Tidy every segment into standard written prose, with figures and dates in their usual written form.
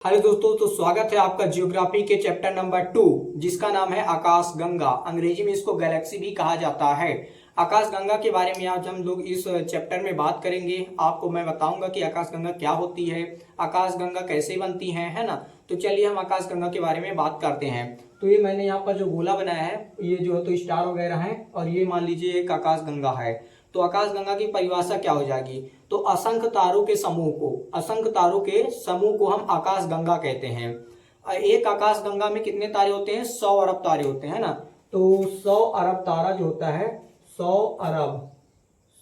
Hello दोस्तों, तो स्वागत है आपका जियोग्राफी के चैप्टर नंबर 2 जिसका नाम है आकाश गंगा। अंग्रेजी में इसको गैलेक्सी भी कहा जाता है। आकाश गंगा के बारे में आज हम लोग इस चैप्टर में बात करेंगे। आपको मैं बताऊंगा कि आकाश गंगा क्या होती है, आकाश गंगा कैसे बनती है ना। तो चलिए हम आकाश गंगा के बारे में बात करते हैं। तो ये मैंने यहाँ पर जो गोला बनाया है, ये जो है तो स्टार वगैरह है, और ये मान लीजिए एक आकाश गंगा है। तो आकाश गंगा की परिभाषा क्या हो जाएगी? तो असंख्य तारों के समूह को, असंख्य तारों के समूह को हम आकाश गंगा कहते हैं। एक आकाश गंगा में कितने तारे होते हैं? 100 अरब तारे होते हैं ना। तो 100 अरब तारा जो होता है, 100 अरब,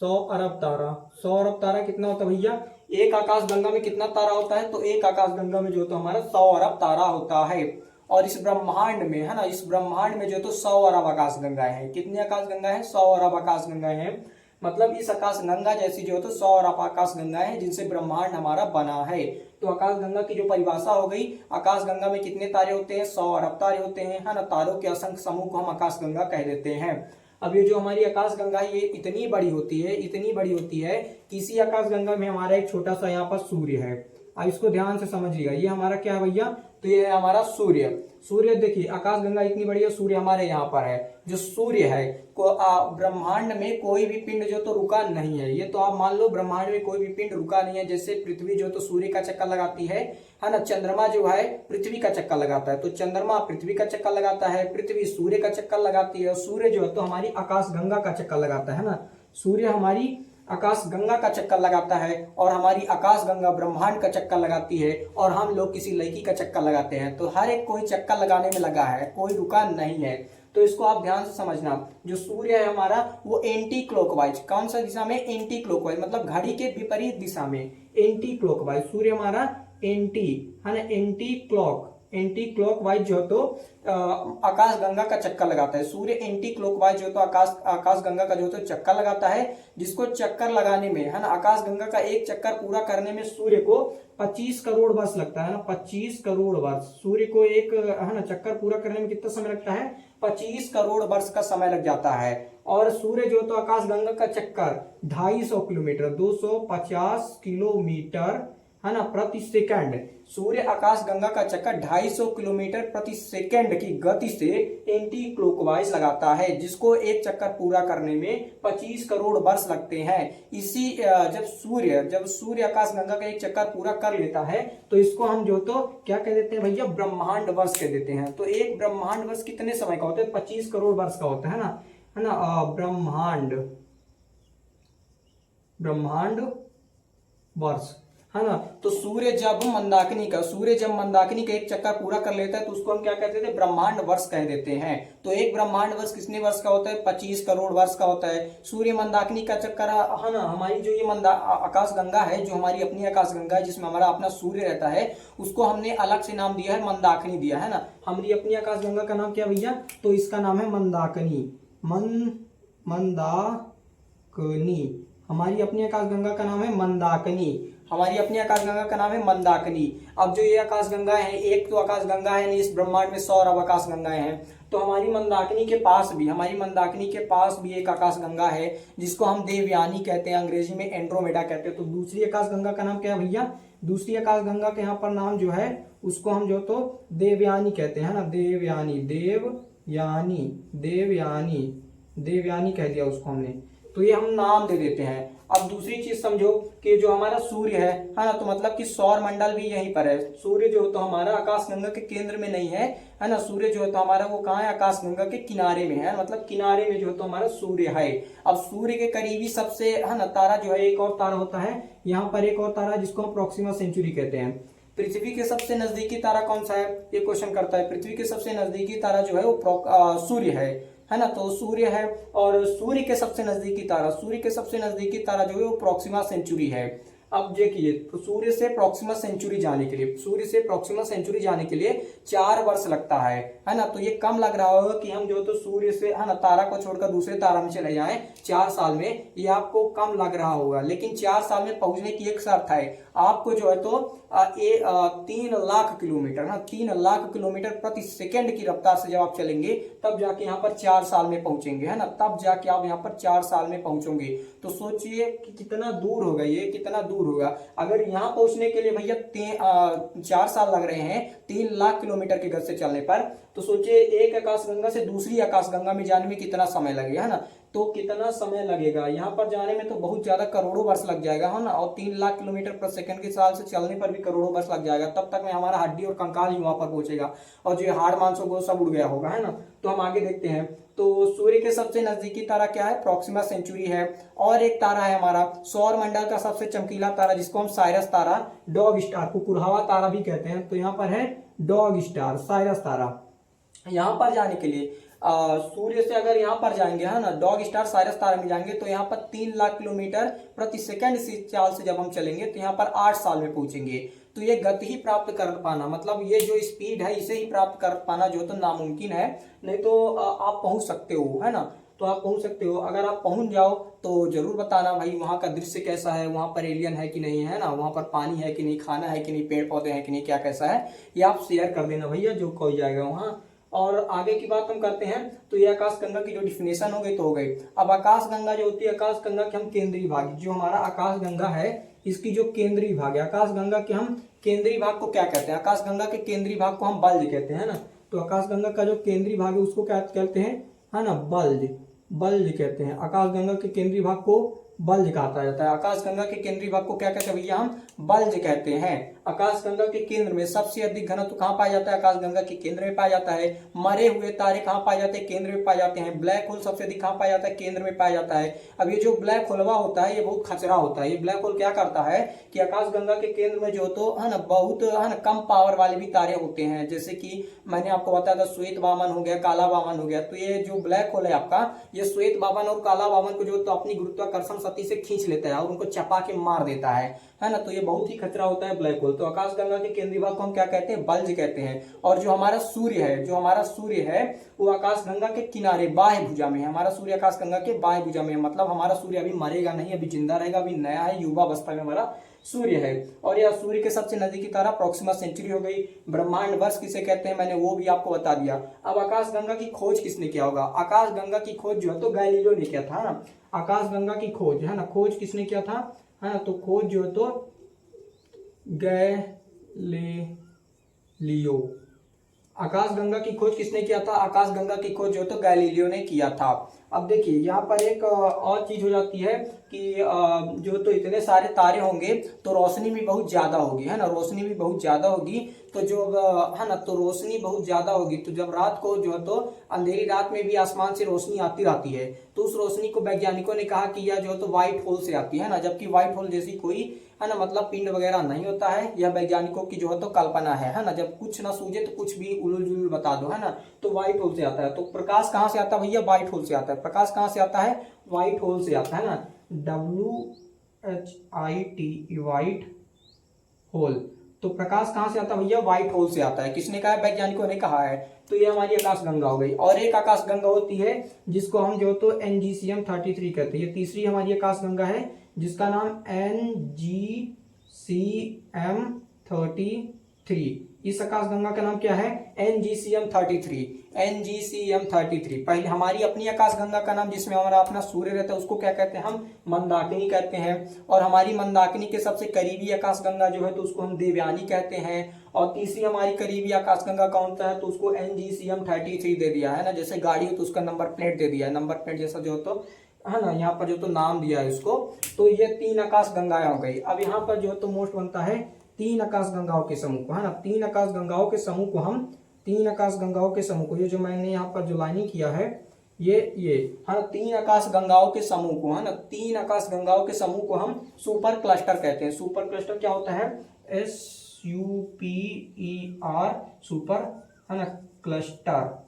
100 अरब तारा, 100 अरब तारा कितना होता है भैया? एक आकाश गंगा में कितना तारा होता है? तो एक आकाश गंगा में जो तो हमारा 100 अरब तारा होता है। और इस ब्रह्मांड में है ना, इस ब्रह्मांड में जो तो 100 अरब आकाश गंगाएं हैं। कितनी आकाश गंगा है? 100 अरब आकाश गंगाएं हैं। मतलब इस आकाश गंगा जैसी जो है तो 100 अरब आकाश गंगाएं हैं जिनसे ब्रह्मांड हमारा बना है। तो आकाश गंगा की जो परिभाषा हो गई, आकाश गंगा में कितने तारे होते हैं? 100 अरब तारे होते हैं, है ना। तारों के असंख्य समूह को हम आकाश गंगा कह देते हैं। अब ये जो हमारी आकाश गंगा है, ये इतनी बड़ी होती है, इतनी बड़ी होती है कि इसी आकाश गंगा में हमारा एक छोटा सा यहाँ पर सूर्य है। अब इसको ध्यान से समझिएगा, ये हमारा क्या है भैया? तो ये है हमारा सूर्य। सूर्य देखिए, आकाश गंगा इतनी बड़ी है, सूर्य हमारे यहाँ पर है। जो सूर्य है को ब्रह्मांड में कोई भी पिंड जो तो रुका नहीं है। ये तो आप मान लो ब्रह्मांड में कोई भी पिंड रुका नहीं है। जैसे पृथ्वी जो तो सूर्य का चक्कर लगाती है ना। चंद्रमा जो है पृथ्वी का चक्कर लगाता है, तो चंद्रमा पृथ्वी का चक्कर लगाता है, पृथ्वी सूर्य का चक्कर लगाती है, और सूर्य जो है तो हमारी आकाश गंगा का चक्कर लगाता है ना। सूर्य हमारी आकाश गंगा का चक्कर लगाता है, और हमारी आकाश गंगा ब्रह्मांड का चक्कर लगाती है, और हम लोग किसी लड़की का चक्कर लगाते हैं। तो हर एक कोई चक्कर लगाने में लगा है, कोई रुका नहीं है। तो इसको आप ध्यान से समझना। जो सूर्य है हमारा, वो एंटी क्लॉकवाइज, कौन सा दिशा में? एंटी क्लॉकवाइज, मतलब घड़ी के विपरीत दिशा में। एंटी क्लॉकवाइज सूर्य हमारा एंटी, है ना, एंटी क्लॉक, एंटी क्लॉकवाइज जो तो आकाश गंगा का चक्कर लगाता है। सूर्य एंटी क्लॉकवाइज जो तो आकाश गंगा का जो तो चक्कर लगाता है, जिसको चक्कर लगाने में, है ना, आकाश गंगा का एक चक्कर पूरा करने में सूर्य को 25 करोड़ वर्ष लगता है ना। 25 करोड़ वर्ष सूर्य को एक, है ना, चक्कर पूरा करने में कितना समय लगता है? 25 करोड़ वर्ष का समय लग जाता है। और सूर्य जो तो आकाश गंगा का चक्कर 250 किलोमीटर, 250 किलोमीटर, है ना, प्रति सेकंड। सूर्य आकाश गंगा का चक्कर 250 किलोमीटर प्रति सेकंड की गति से एंटी क्लॉकवाइज लगाता है, जिसको एक चक्कर पूरा करने में 25 करोड़ वर्ष लगते हैं। इसी जब सूर्य आकाश गंगा का एक चक्कर पूरा कर लेता है, तो इसको हम जो तो क्या कह देते हैं भैया? ब्रह्मांड वर्ष कह देते हैं। तो एक ब्रह्मांड वर्ष कितने समय का होता है? 25 करोड़ वर्ष का होता है ना, है ना। ब्रह्मांड वर्ष, है ना। तो सूर्य जब मंदाकिनी का एक चक्कर पूरा कर लेता है, तो उसको हम क्या कहते थे? ब्रह्मांड वर्ष कह देते हैं। तो एक ब्रह्मांड वर्ष कितने वर्ष का होता है? 25 करोड़ वर्ष का होता है। सूर्य मंदाकिनी का चक्कर, है ना, हमारी जो ये आकाश गंगा है, जो हमारी अपनी आकाश गंगा है, जिसमें हमारा अपना सूर्य रहता है, उसको हमने अलग से नाम दिया है, मंदाकिनी दिया है ना। हमारी अपनी आकाश गंगा का नाम क्या भैया? तो इसका नाम है मंदाकिनी। मंदाकिनी हमारी अपनी आकाश गंगा का नाम है मंदाकिनी। हमारी अपनी आकाश गंगा का नाम है मंदाकिनी। अब जो ये आकाश गंगा है, एक तो आकाश गंगा है, इस ब्रह्मांड में 100 अरब आकाश गंगाएं हैं। तो हमारी मंदाकिनी के पास भी एक आकाश गंगा है, जिसको हम देवयानी कहते हैं, अंग्रेजी में एंड्रोमेडा कहते हैं। तो दूसरी आकाश गंगा का नाम क्या है भैया? दूसरी आकाश गंगा के यहाँ पर नाम जो है, उसको हम जो तो देवयानी कहते हैं ना। देवयानी कह दिया उसको हमने। तो ये हम नाम दे देते हैं। अब दूसरी चीज समझो कि जो हमारा सूर्य है ना, तो मतलब कि सौर मंडल भी यहीं पर है। सूर्य जो तो हमारा आकाश गंगा के केंद्र में नहीं है ना। सूर्य जो है तो हमारा वो कहाँ है? आकाश गंगा के किनारे में है, मतलब किनारे में जो है तो हमारा सूर्य है। अब सूर्य के करीबी सबसे, है ना, तारा जो है, एक और तारा होता है यहाँ पर, एक और तारा जिसको हम प्रोक्सिमा सेंचुरी कहते हैं। पृथ्वी के सबसे नजदीकी तारा कौन सा है? ये क्वेश्चन करता है। पृथ्वी के सबसे नजदीकी तारा जो है वो सूर्य है ना। तो सूर्य है, और सूर्य के सबसे नजदीकी तारा जो है वो प्रोक्सिमा सेंचुरी है। अब देखिए, तो सूर्य से प्रोक्सिमा सेंचुरी जाने के लिए 4 वर्ष लगता है ना। तो ये कम लग रहा होगा कि हम जो तो सूर्य से, है ना, तारा को छोड़कर दूसरे तारा में चले जाएं 4 साल में। ये आपको कम लग रहा होगा, लेकिन 4 साल में पहुंचने की एक शर्त है। आपको जो है तो 3 लाख किलोमीटर, ना, 3 लाख किलोमीटर प्रति सेकंड की रफ्तार से जब आप चलेंगे, तब जाके यहाँ पर 4 साल में पहुंचेंगे, है ना। तब जाके आप यहाँ पर 4 साल में पहुंचोगे। तो सोचिए कि कितना दूर होगा ये, कितना दूर दूर होगा। अगर यहाँ पहुंचने के लिए भैया 4 साल लग रहे हैं 3 लाख किलोमीटर की गति से चलने पर, तो सोचिए एक आकाशगंगा से दूसरी आकाशगंगा में जाने में कितना समय लगेगा, है ना। तो कितना समय लगेगा यहाँ पर जाने में, तो बहुत ज्यादा करोड़ों वर्ष लग जाएगा, है ना। और 3 लाख किलोमीटर प्रति सेकंड की चाल से चलने पर भी करोड़ों वर्ष लग जाएगा। तब तक में हमारा हड्डी और कंकाल ही वहां पर पहुंचेगा और जो हाड़ मांसों को सब उड़ गया होगा, है ना। तो हम आगे देखते हैं। तो सूर्य के सबसे नजदीकी तारा क्या है? प्रॉक्सिमा सेंचुरी है। और एक तारा है हमारा सौर मंडल का सबसे चमकीला तारा, जिसको हम साइरस तारा, डॉग स्टार को कुरहावा तारा भी कहते हैं। तो यहाँ पर है डॉग स्टार, साइरस तारा। यहाँ पर जाने के लिए सूर्य से अगर यहाँ पर जाएंगे, है ना, डॉग स्टार साइरस तारा में जाएंगे, तो यहाँ पर 3 लाख किलोमीटर प्रति सेकंड की चाल से जब हम चलेंगे तो यहाँ पर 8 साल में पहुंचेंगे। तो ये गति ही प्राप्त कर पाना, मतलब ये जो स्पीड है इसे ही प्राप्त कर पाना जो तो नामुमकिन है। नहीं तो आप पहुंच सकते हो, है ना। तो आप पहुंच सकते हो। अगर आप पहुंच जाओ तो जरूर बताना भाई वहां का दृश्य कैसा है, वहां पर एलियन है कि नहीं, है ना, वहां पर पानी है कि नहीं, खाना है कि नहीं, पेड़ पौधे हैं कि नहीं, क्या कैसा है, ये आप शेयर कर देना भैया जो कोई जाएगा वहां। और आगे की बात हम करते हैं। तो ये आकाश गंगा की जो डिफिनेशन हो गई तो हो गई। अब आकाश गंगा जो होती है, आकाश गंगा के हम केंद्रीय भाग, जो हमारा आकाश गंगा है इसकी जो केंद्रीय भाग है, आकाश गंगा के हम केंद्रीय भाग को क्या कहते हैं? आकाश गंगा के केंद्रीय भाग को हम बल्ज कहते हैं ना। तो आकाश गंगा का जो केंद्रीय भाग है उसको क्या कहते हैं? है ना, बल्ज, बल्ज कहते हैं। आकाश गंगा के केंद्रीय भाग को बल्ज कहा जाता है। आकाश गंगा के केंद्रीय भाग को क्या कहते हैं भैया? हम बल्ज कहते हैं। आकाश गंगा के केंद्र में सबसे अधिक घनत्व कहाँ पाया जाता है? आकाश गंगा के केंद्र में पाया जाता है। मरे हुए तारे कहाँ पाए जाते हैं? केंद्र में पाए जाते हैं। ब्लैक होल सबसे अधिक कहाँ पाया जाता है? केंद्र में पाया जाता है। अब ये जो ब्लैक होलवा होता है ये बहुत खचरा होता है। ये ब्लैक होल क्या करता है कि आकाश गंगा के केंद्र में जो तो है ना बहुत है ना कम पावर वाले भी तारे होते हैं, जैसे कि मैंने आपको बताया था श्वेत वामन हो गया, काला वामन हो गया। तो ये जो ब्लैक होल है आपका, ये श्वेत वामन और काला वामन को जो तो अपनी गुरुत्वाकर्षण शक्ति से खींच लेता है और उनको चपा के मार देता है ना। तो ये बहुत ही खतरा होता है ब्लैक होल। तो आकाश गंगा के केंद्रीय भाग को हम क्या कहते हैं? बल्ज कहते हैं। और जो हमारा सूर्य है, जो हमारा सूर्य है वो आकाश गंगा के किनारे बाह्य भुजा में है। हमारा सूर्य आकाश गंगा के बाह्य भुजा में है, मतलब हमारा सूर्य अभी मरेगा नहीं, अभी जिंदा रहेगा, अभी नया है, युवा अवस्था में हमारा सूर्य है। और यह सूर्य के सबसे नजदीकी तारा प्रॉक्सिमा सेंचुरी हो गई। ब्रह्मांड वर्ष किसे कहते हैं मैंने वो भी आपको बता दिया। अब आकाश गंगा की खोज किसने किया होगा? आकाश गंगा की खोज जो है तो गैलीलियो ने किया था ना। आकाश गंगा की खोज, है ना, खोज किसने किया था? है ना, तो खोज जो है तो गैलीलियो, आकाश गंगा की खोज किसने किया था? आकाश गंगा की खोज जो तो गैलीलियो ने किया था। अब देखिए यहाँ पर एक और चीज हो जाती है कि जो तो इतने सारे तारे होंगे तो रोशनी भी बहुत ज्यादा होगी, है ना, रोशनी भी बहुत ज्यादा होगी। तो जो है ना, तो रोशनी बहुत ज्यादा होगी तो जब रात को जो है तो अंधेरी रात में भी आसमान से रोशनी आती रहती है, तो उस रोशनी को वैज्ञानिकों ने कहा कि यह जो तो व्हाइट होल से आती है ना। जबकि व्हाइट होल जैसी कोई है ना मतलब पिंड वगैरह नहीं होता है, यह वैज्ञानिकों की जो है तो कल्पना है ना। जब कुछ ना सूझे तो कुछ भी उलूल जुलूल बता दो, है ना। तो व्हाइट होल से आता है। तो प्रकाश कहाँ से आता है भैया? व्हाइट होल से आता है। प्रकाश कहाँ से आता है? व्हाइट होल से आता है ना, WHIT, व्हाइट होल। तो प्रकाश कहाँ से आता है भैया? व्हाइट होल से आता है। किसने कहा? वैज्ञानिकों ने कहा है। तो ये हमारी आकाश गंगा हो गई। और एक आकाश गंगा होती है जिसको हम जो तो NGCM 33 कहते हैं। ये तीसरी हमारी आकाश गंगा है जिसका नाम NGCM 33। इस आकाश गंगा का नाम क्या है? NGCM 33। NGCM 33 पहले हमारी अपनी आकाश गंगा का नाम जिसमें हमारा अपना सूर्य रहता है उसको क्या कहते हैं? हम मंदाकिनी कहते हैं। और हमारी मंदाकिनी के सबसे करीबी आकाश गंगा जो है तो उसको हम देवयानी कहते हैं। और तीसरी हमारी करीबी आकाश गंगा कौन सा है? तो उसको NGCM 33 दे दिया है ना। जैसे गाड़ी हो तो उसका नंबर प्लेट दे दिया है, नंबर प्लेट जैसा जो तो है ना, यहाँ पर जो तो नाम दिया है उसको। तो ये 3 आकाश गंगाएं हो गई। अब यहाँ पर जो तो मोस्ट बनता है 3 आकाश गंगाओं के समूह को, है ना। 3 आकाश गंगाओं के समूह को हम 3 आकाश गंगाओं के समूह को, ये जो मैंने यहाँ पर जो लाइनिंग किया है ये है ना 3 आकाश गंगाओं के समूह को, है ना, 3 आकाश गंगाओं के समूह को हम सुपर क्लस्टर कहते हैं। सुपर क्लस्टर क्या होता है? SUPER, सुपर, है ना, क्लस्टर।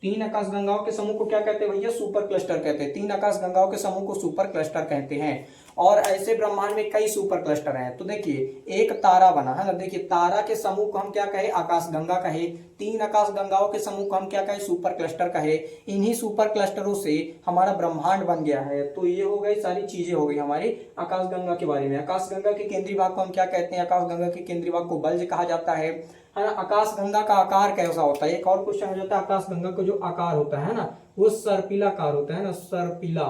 3 आकाश गंगाओं के समूह को क्या कहते हैं भैया? सुपर क्लस्टर कहते हैं। 3 आकाश गंगाओं के समूह को सुपर क्लस्टर कहते हैं। और ऐसे ब्रह्मांड में कई सुपर क्लस्टर हैं। तो देखिए एक तारा बना है ना, देखिए तारा के समूह को हम क्या कहे? आकाश गंगा कहे। 3 आकाश गंगाओं के समूह को हम क्या कहे? सुपर क्लस्टर कहे। इन्हीं सुपर क्लस्टरों से हमारा ब्रह्मांड बन गया है। तो ये हो गई सारी चीजें हो गई हमारी आकाश गंगा के बारे में। आकाश गंगा के केंद्रीय भाग को हम क्या कहते हैं? आकाश गंगा के केंद्रीय भाग को बल्ज कहा जाता है ना। आकाश गंगा का आकार कैसा होता है? एक और क्वेश्चन हो जाता है, आकाश गंगा का जो आकार होता है ना वो सर्पिलाकार होता है ना, सर्पिला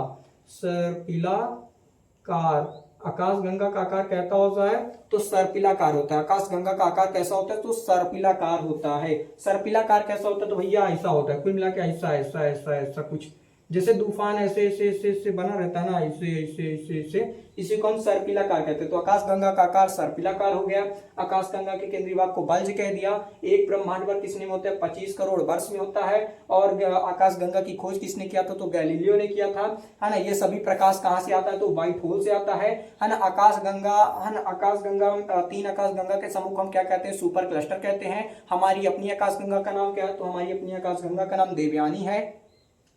कार आकाशगंगा का आकार कैसा होता है? तो सर्पिलाकार होता है। आकाशगंगा का आकार कैसा होता है? तो सर्पिलाकार होता है। सर्पिलाकार कैसा होता है? तो भैया ऐसा होता है, कुल मिला के ऐसा ऐसा ऐसा ऐसा कुछ, जैसे तूफान ऐसे ऐसे ऐसे ऐसे बना रहता है ना, ऐसे ऐसे ऐसे ऐसे, इसी को हम सर्पिलाकार कहते हैं। तो आकाशगंगा का आकार सर्पिलाकार हो गया। आकाशगंगा के केंद्रीय भाग को बल्ज कह दिया। एक ब्रह्मांड वर्ष किसने में होता है? 25 करोड़ वर्ष में होता है। और आकाशगंगा की खोज किसने किया था? तो गैलीलियो ने किया था, है ना। ये सभी प्रकाश कहाँ से आता है? तो व्हाइट होल से आता है ना। आकाशगंगा, है ना, आकाशगंगा, 3 आकाशगंगा के समूह को हम क्या कहते हैं? सुपर क्लस्टर कहते हैं। हमारी अपनी आकाशगंगा का नाम क्या है? तो हमारी अपनी आकाशगंगा का नाम देवयानी है,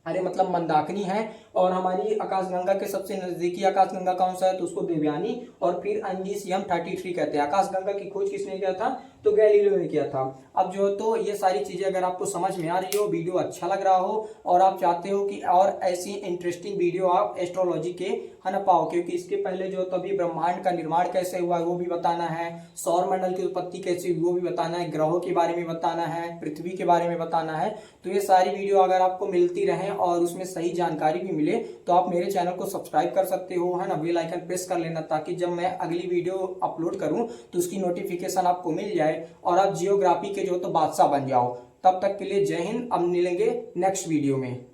अरे मतलब मंदाकिनी है। और हमारी आकाशगंगा के सबसे नजदीकी आकाशगंगा कौन सा है? तो उसको देवयानी और फिर अंजीसियम 33 कहते हैं। आकाशगंगा की खोज किसने किया था? तो गैलीलियो ने किया था। अब जो तो ये सारी चीजें अगर आपको समझ में आ रही हो, वीडियो अच्छा लग रहा हो और आप चाहते हो कि और ऐसी इंटरेस्टिंग वीडियो आप एस्ट्रोलॉजी के, है ना, पाओ, क्योंकि इसके पहले जो तभी ब्रह्मांड का निर्माण कैसे हुआ वो भी बताना है, सौर मंडल की उत्पत्ति कैसे हुई वो भी बताना है, ग्रहों के बारे में बताना है, पृथ्वी के बारे में बताना है। तो ये सारी वीडियो अगर आपको मिलती रहे और उसमें सही जानकारी भी मिले तो आप मेरे चैनल को सब्सक्राइब कर सकते हो, है ना। बेल आइकन प्रेस कर लेना ताकि जब मैं अगली वीडियो अपलोड करूं तो उसकी नोटिफिकेशन आपको मिल जाए और आप जियोग्राफी के जो तो बादशाह बन जाओ। तब तक के लिए जय हिंद। अब मिलेंगे नेक्स्ट वीडियो में।